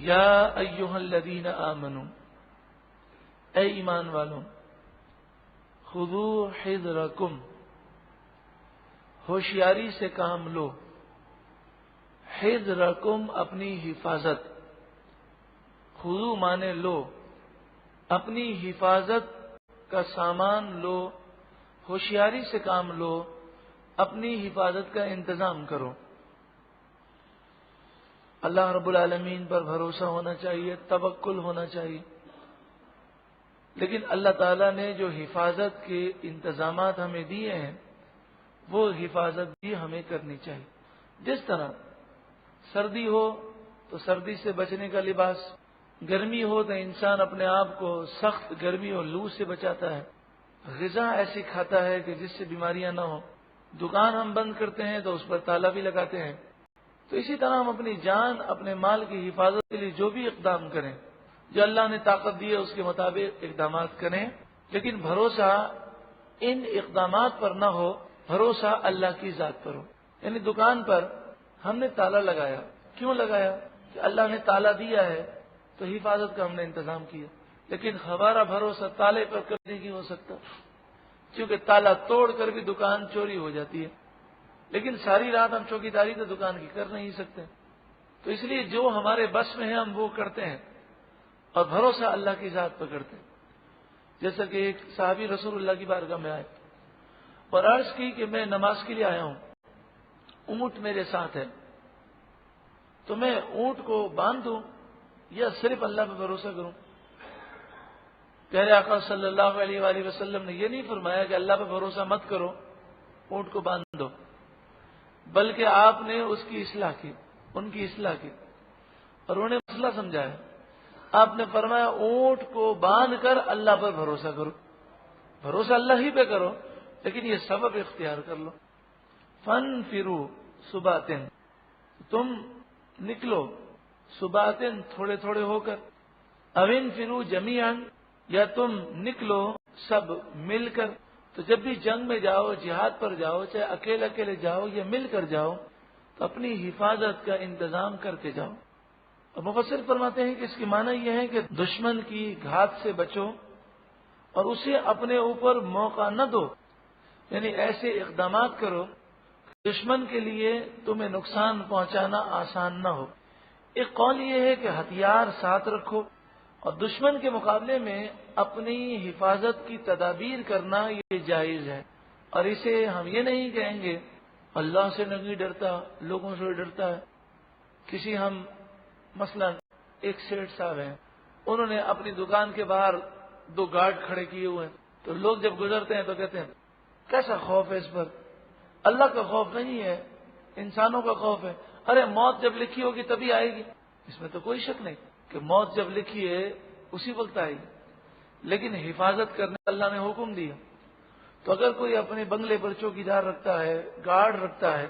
یا ایھا الذین آمنوا، اے ایمان والوں، خذوا حذرکم، ہوشیاری سے کام لو، حذرکم اپنی حفاظت، خذوا مانے لو، اپنی حفاظت کا سامان لو، ہوشیاری سے کام لو، اپنی حفاظت کا انتظام کرو۔ اللہ رب العالمین پر بھروسہ ہونا چاہیے، توکل ہونا چاہیے، لیکن اللہ تعالیٰ نے جو حفاظت کے انتظامات ہمیں دیے ہیں وہ حفاظت بھی ہمیں کرنی چاہیے۔ جس طرح سردی ہو تو سردی سے بچنے کا لباس، گرمی ہو تو انسان اپنے آپ کو سخت گرمی اور لو سے بچاتا ہے، غذا ایسی کھاتا ہے کہ جس سے بیماریاں نہ ہوں، دکان ہم بند کرتے ہیں تو اس پر تالا بھی لگاتے ہیں۔ تو اسی طرح ہم اپنی جان، اپنے مال کی حفاظت کے لیے جو بھی اقدام کریں، جو اللہ نے طاقت دی ہے اس کے مطابق اقدامات کریں، لیکن بھروسہ ان اقدامات پر نہ ہو، بھروسہ اللہ کی ذات پر ہو۔ یعنی دکان پر ہم نے تالا لگایا، کیوں لگایا؟ کہ اللہ نے تالا دیا ہے تو حفاظت کا ہم نے انتظام کیا، لیکن ہمارا بھروسہ تالے پر کبھی نہیں ہو سکتا، کیونکہ تالا توڑ کر بھی دکان چوری ہو جاتی ہے، لیکن ساری رات ہم چوکیداری تو دکان کی کر نہیں سکتے۔ تو اس لیے جو ہمارے بس میں ہے ہم وہ کرتے ہیں اور بھروسہ اللہ کی ذات پر کرتے ہیں۔ جیسا کہ ایک صحابی رسول اللہ کی بارگاہ میں آئے اور عرض کی کہ میں نماز کے لیے آیا ہوں، اونٹ میرے ساتھ ہے، تو میں اونٹ کو باندھ دوں یا صرف اللہ پہ بھروسہ کروں؟ پیارے آقا صلی اللہ علیہ وآلہ وسلم نے یہ نہیں فرمایا کہ اللہ پہ بھروسہ مت کرو، اونٹ کو باندھ دو، بلکہ آپ نے اس کی اصلاح کی، ان کی اصلاح کی اور انہیں مسئلہ سمجھایا۔ آپ نے فرمایا اونٹ کو باندھ کر اللہ پر بھروسہ کرو، بھروسہ اللہ ہی پہ کرو، لیکن یہ سبب اختیار کر لو۔ فانفروا ثباتن، تم نکلو ثباتن تھوڑے تھوڑے ہو کر، او انفروا جمیعا، یا تم نکلو سب مل کر۔ تو جب بھی جنگ میں جاؤ، جہاد پر جاؤ، چاہے اکیلے اکیلے جاؤ یا مل کر جاؤ، تو اپنی حفاظت کا انتظام کرتے جاؤ۔ اور مفسر فرماتے ہیں کہ اس کی معنی یہ ہے کہ دشمن کی گھات سے بچو اور اسے اپنے اوپر موقع نہ دو، یعنی ایسے اقدامات کرو دشمن کے لیے تمہیں نقصان پہنچانا آسان نہ ہو۔ ایک قول یہ ہے کہ ہتھیار ساتھ رکھو اور دشمن کے مقابلے میں اپنی حفاظت کی تدابیر کرنا یہ جائز ہے، اور اسے ہم یہ نہیں کہیں گے اللہ سے نہیں ڈرتا، لوگوں سے ڈرتا ہے۔ کسی ہم مثلا ایک سیٹ صاحب ہیں، انہوں نے اپنی دکان کے باہر 2 گارڈ کھڑے کیے ہوئے ہیں، تو لوگ جب گزرتے ہیں تو کہتے ہیں کیسا خوف ہے اس پر؟ اللہ کا خوف نہیں ہے، انسانوں کا خوف ہے۔ ارے موت جب لکھی ہوگی تبھی آئے گی، اس میں تو کوئی شک نہیں کہ موت جب لکھی ہے اسی وقت آئے گی، لیکن حفاظت کرنے اللہ نے حکم دیا۔ تو اگر کوئی اپنے بنگلے پر چوکیدار رکھتا ہے، گارڈ رکھتا ہے،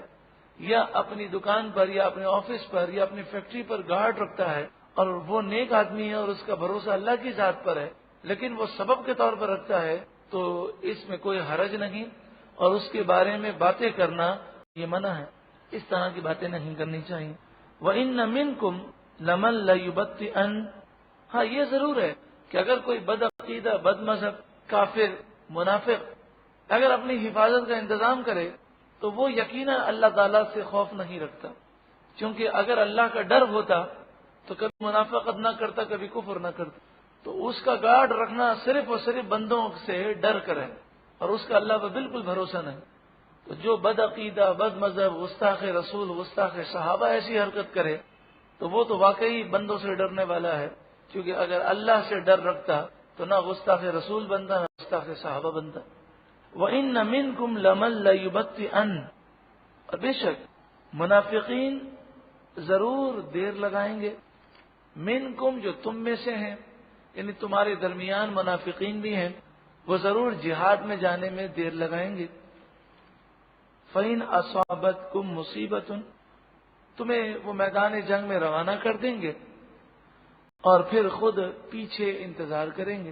یا اپنی دکان پر یا اپنے آفس پر یا اپنی فیکٹری پر گارڈ رکھتا ہے اور وہ نیک آدمی ہے اور اس کا بھروسہ اللہ کی ذات پر ہے، لیکن وہ سبب کے طور پر رکھتا ہے، تو اس میں کوئی حرج نہیں، اور اس کے بارے میں باتیں کرنا یہ منع ہے، اس طرح کی باتیں نہیں کرنی چاہیے۔ وَإِنَّ مِنْكُمْ لَمَن لَّيُبَطِّئَنَّ، ہاں یہ ضرور ہے کہ اگر کوئی بد عقیدہ، بد مذہب، کافر، منافق اگر اپنی حفاظت کا انتظام کرے تو وہ یقیناً اللہ تعالیٰ سے خوف نہیں رکھتا، کیونکہ اگر اللہ کا ڈر ہوتا تو کبھی منافقت نہ کرتا، کبھی کفر نہ کرتا۔ تو اس کا گارڈ رکھنا صرف اور صرف بندوں سے ڈر کر ہے، اور اس کا اللہ پر بالکل بھروسہ نہیں۔ تو جو بد عقیدہ، بد مذہب، گستاخ رسول، گستاخ صحابہ ایسی حرکت کرے تو وہ تو واقعی بندوں سے ڈرنے والا ہے، کیونکہ اگر اللہ سے ڈر رکھتا تو نہ گستاخ رسول بنتا نہ گستاخ صحابہ بنتا۔ وَإِنَّ مِنْكُمْ لَمَن لَّيُبَطِّئَنَّ، اور بے شک منافقین ضرور دیر لگائیں گے، منکم جو تم میں سے ہیں، یعنی تمہارے درمیان منافقین بھی ہیں، وہ ضرور جہاد میں جانے میں دیر لگائیں گے۔ فَإِنْ أَصَابَتْكُمْ مُصِيبَةٌ، تمہیں وہ میدان جنگ میں روانہ کر دیں گے اور پھر خود پیچھے انتظار کریں گے۔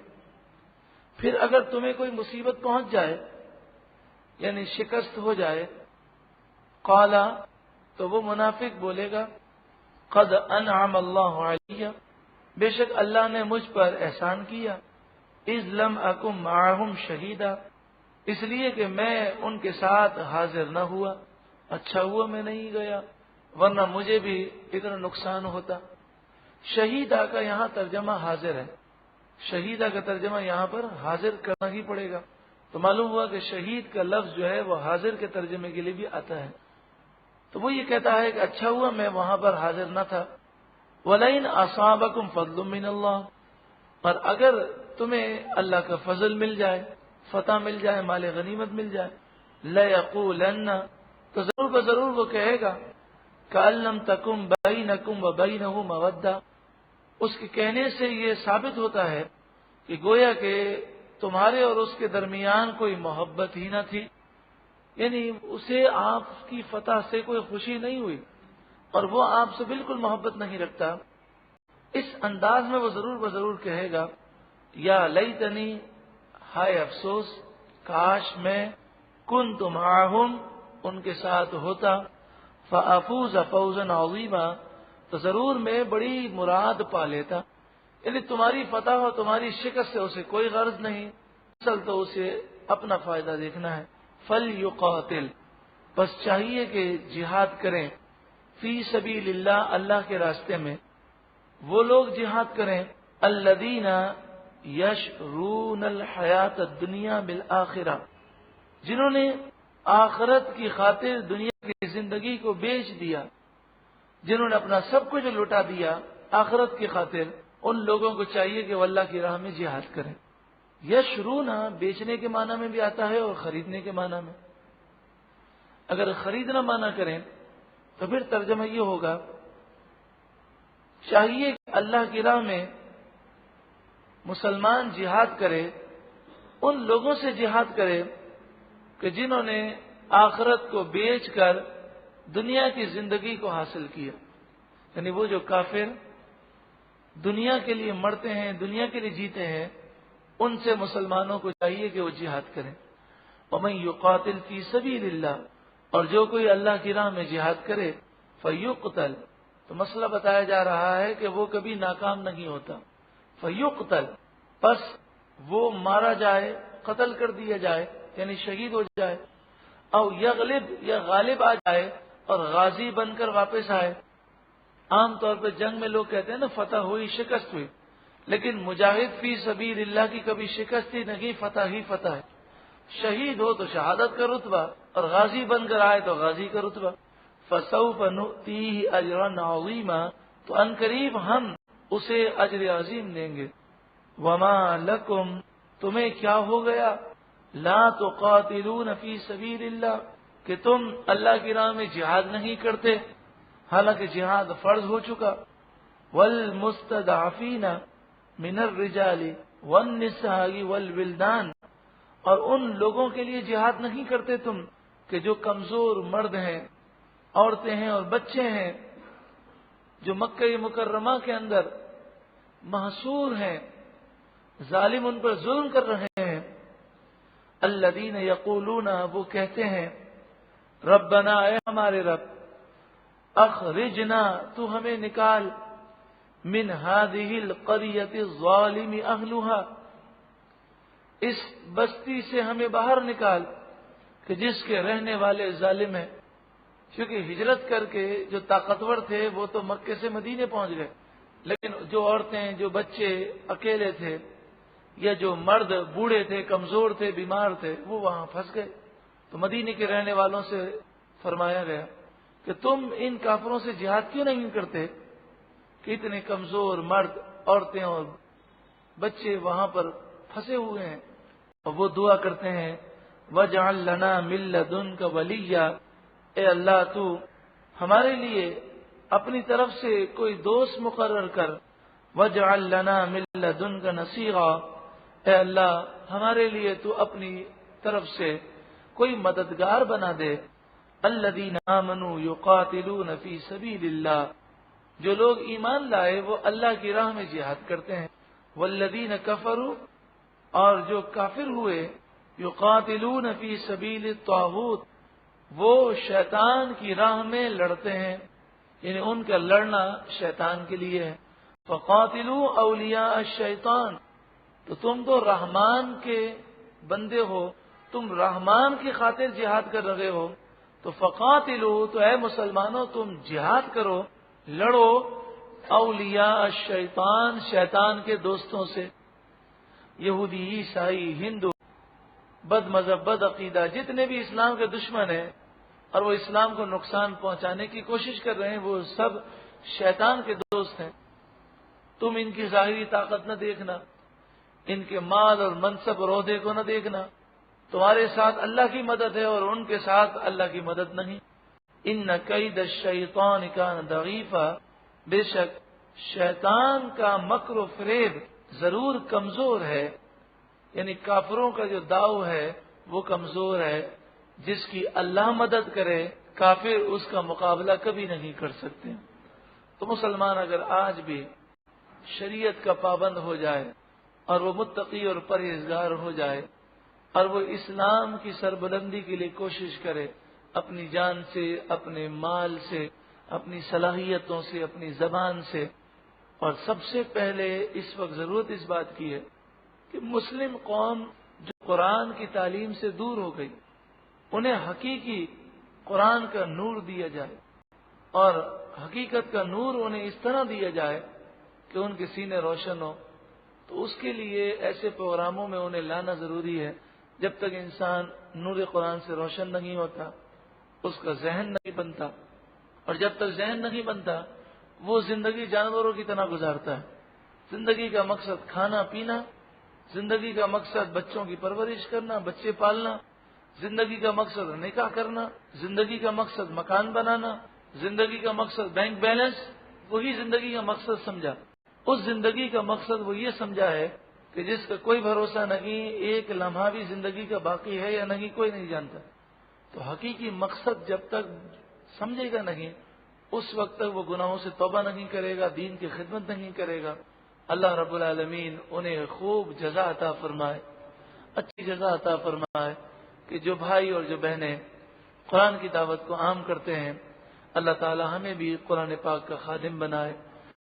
پھر اگر تمہیں کوئی مصیبت پہنچ جائے، یعنی شکست ہو جائے، قالا، تو وہ منافق بولے گا قد انعم اللہ علیہ، بے شک اللہ نے مجھ پر احسان کیا، اذ لم اکن معہم شہیدا، اس لیے کہ میں ان کے ساتھ حاضر نہ ہوا، اچھا ہوا میں نہیں گیا، ورنہ مجھے بھی اتنا نقصان ہوتا۔ شہیدہ کا یہاں ترجمہ حاضر ہے، شہیدہ کا ترجمہ یہاں پر حاضر کرنا ہی پڑے گا، تو معلوم ہوا کہ شہید کا لفظ جو ہے وہ حاضر کے ترجمے کے لیے بھی آتا ہے۔ تو وہ یہ کہتا ہے کہ اچھا ہوا میں وہاں پر حاضر نہ تھا۔ وَلَئِنْ أَصَابَكُمْ فَضْلٌ مِّنَ اللَّهِ، اور اگر تمہیں اللہ کا فضل مل جائے، فتح مل جائے، مال غنیمت مل جائے، لَيَقُولَنَّ، تو ضرور بضرور وہ کہے گا كَأَن لَّمْ تَكُن بَيْنَكُمْ وَبَيْنَهُ مَوَدَّةٌ، اس کے کہنے سے یہ ثابت ہوتا ہے کہ گویا کہ تمہارے اور اس کے درمیان کوئی محبت ہی نہ تھی، یعنی اسے آپ کی فتح سے کوئی خوشی نہیں ہوئی اور وہ آپ سے بالکل محبت نہیں رکھتا۔ اس انداز میں وہ ضرور بضرور کہے گا یا لیتنی، ہائے افسوس، کاش میں کنت معہم، ان کے ساتھ ہوتا، فافوز فوزا عظیما، تو ضرور میں بڑی مراد پا لیتا۔ یعنی تمہاری فتح اور تمہاری شکست سے اسے کوئی غرض نہیں، اصل تو اسے اپنا فائدہ دیکھنا ہے۔ فلیقاتل، بس چاہیے کہ جہاد کریں، فی سبیل اللہ، اللہ کے راستے میں، وہ لوگ جہاد کریں، الذین یشرون الحیات الدنیا بالآخرہ، جنہوں نے آخرت کی خاطر دنیا کی زندگی کو بیچ دیا، جنہوں نے اپنا سب کچھ لٹا دیا آخرت کی خاطر، ان لوگوں کو چاہیے کہ وہ اللہ کی راہ میں جہاد کریں۔ یشرونا بیچنے کے معنی میں بھی آتا ہے اور خریدنے کے معنی میں۔ اگر خریدنا معنی کریں تو پھر ترجمہ یہ ہوگا، چاہیے کہ اللہ کی راہ میں مسلمان جہاد کرے، ان لوگوں سے جہاد کرے کہ جنہوں نے آخرت کو بیچ کر دنیا کی زندگی کو حاصل کیا، یعنی وہ جو کافر دنیا کے لیے مرتے ہیں، دنیا کے لیے جیتے ہیں، ان سے مسلمانوں کو چاہیے کہ وہ جہاد کریں۔ وَمَن يُقَاتِلْ فِي سَبِيلِ اللَّهِ، اور جو کوئی اللہ کی راہ میں جہاد کرے، فَيُقْتَلْ، تو مسئلہ بتایا جا رہا ہے کہ وہ کبھی ناکام نہیں ہوتا، فَيُقْتَلْ، پس وہ مارا جائے، قتل کر دیا جائے، یعنی شہید ہو جائے، او یغلب، یا غالب آ جائے اور غازی بن کر واپس آئے۔ عام طور پہ جنگ میں لوگ کہتے ہیں نا فتح ہوئی، شکست ہوئی، لیکن مجاہد فی سبیل اللہ کی کبھی شکست ہی نہیں، فتح ہی فتح ہے۔ شہید ہو تو شہادت کا رتبہ، اور غازی بن کر آئے تو غازی کا رتبہ۔ فسوف نؤتیہ اجرا عظیما، تو ان قریب ہم اسے اجر عظیم دیں گے۔ وما لکم، تمہیں کیا ہو گیا، لا تقاتلون فی سبیل اللہ، کہ تم اللہ کی راہ میں جہاد نہیں کرتے، حالانکہ جہاد فرض ہو چکا۔ والمستضعفین من الرجال والنساء والولدان، اور ان لوگوں کے لیے جہاد نہیں کرتے تم کہ جو کمزور مرد ہیں، عورتیں ہیں اور بچے ہیں، جو مکہ مکرمہ کے اندر محصور ہیں، ظالم ان پر ظلم کر رہے ہیں۔ الذین یقولون، وہ کہتے ہیں، ربنا، اے ہمارے رب، اخرجنا، تو ہمیں نکال، من هذه القرية الظالم اهلها، اس بستی سے ہمیں باہر نکال کہ جس کے رہنے والے ظالم ہیں۔ کیونکہ ہجرت کر کے جو طاقتور تھے وہ تو مکے سے مدینے پہنچ گئے، لیکن جو عورتیں، جو بچے اکیلے تھے، یا جو مرد بوڑھے تھے، کمزور تھے، بیمار تھے، وہ وہاں پھنس گئے۔ تو مدینے کے رہنے والوں سے فرمایا گیا کہ تم ان کافروں سے جہاد کیوں نہیں کرتے کہ اتنے کمزور مرد، عورتیں اور بچے وہاں پر پھنسے ہوئے ہیں۔ اور وہ دعا کرتے ہیں، وَاجْعَل لَّنَا مِن لَّدُنكَ وَلِيًّا، اے اللہ تو ہمارے لیے اپنی طرف سے کوئی دوست مقرر کر، وَاجْعَل لَّنَا مِن لَّدُنكَ نَصِيرًا، اے اللہ ہمارے لیے تو اپنی طرف سے کوئی مددگار بنا دے۔ الذین آمنوا یقاتلون فی سبیل اللہ، جو لوگ ایمان لائے وہ اللہ کی راہ میں جہاد کرتے ہیں۔ والذین کفروا، اور جو کافر ہوئے، یقاتلون فی سبیل الطاغوت، وہ شیطان کی راہ میں لڑتے ہیں، یعنی ان کا لڑنا شیطان کے لیے ہے. فقاتلوا اولیاء الشیطان، تو تم تو رحمان کے بندے ہو، تم رحمان کی خاطر جہاد کر رہے ہو، تو فقاتلوا، تو اے مسلمانوں تم جہاد کرو، لڑو اولیاء الشیطان، شیطان کے دوستوں سے. یہودی، عیسائی، ہندو، بد مذہب، بد عقیدہ، جتنے بھی اسلام کے دشمن ہیں اور وہ اسلام کو نقصان پہنچانے کی کوشش کر رہے ہیں، وہ سب شیطان کے دوست ہیں. تم ان کی ظاہری طاقت نہ دیکھنا، ان کے مال اور منصب اور عہدے کو نہ دیکھنا. تمہارے ساتھ اللہ کی مدد ہے اور ان کے ساتھ اللہ کی مدد نہیں. ان کید الشیطان کان ضعیفا، بے شک شیطان کا مکر و فریب ضرور کمزور ہے. یعنی کافروں کا جو داؤ ہے وہ کمزور ہے. جس کی اللہ مدد کرے کافر اس کا مقابلہ کبھی نہیں کر سکتے. تو مسلمان اگر آج بھی شریعت کا پابند ہو جائے اور وہ متقی اور پرہیزگار ہو جائے اور وہ اسلام کی سربلندی کے لیے کوشش کرے، اپنی جان سے، اپنے مال سے، اپنی صلاحیتوں سے، اپنی زبان سے. اور سب سے پہلے اس وقت ضرورت اس بات کی ہے کہ مسلم قوم جو قرآن کی تعلیم سے دور ہو گئی، انہیں حقیقی قرآن کا نور دیا جائے اور حقیقت کا نور انہیں اس طرح دیا جائے کہ ان کے سینے روشن ہو. تو اس کے لیے ایسے پروگراموں میں انہیں لانا ضروری ہے. جب تک انسان نور قرآن سے روشن نہیں ہوتا اس کا ذہن نہیں بنتا، اور جب تک ذہن نہیں بنتا وہ زندگی جانوروں کی طرح گزارتا ہے. زندگی کا مقصد کھانا پینا، زندگی کا مقصد بچوں کی پرورش کرنا، بچے پالنا، زندگی کا مقصد نکاح کرنا، زندگی کا مقصد مکان بنانا، زندگی کا مقصد بینک بیلنس، وہی زندگی کا مقصد سمجھا. اس زندگی کا مقصد وہ یہ سمجھا ہے کہ جس کا کوئی بھروسہ نہیں، ایک لمحہ بھی زندگی کا باقی ہے یا نہیں کوئی نہیں جانتا. تو حقیقی مقصد جب تک سمجھے گا نہیں اس وقت تک وہ گناہوں سے توبہ نہیں کرے گا، دین کی خدمت نہیں کرے گا. اللہ رب العالمین انہیں خوب جزا عطا فرمائے، اچھی جزا عطا فرمائے کہ جو بھائی اور جو بہنیں قرآن کی دعوت کو عام کرتے ہیں، اللہ تعالی ہمیں بھی قرآن پاک کا خادم بنائے.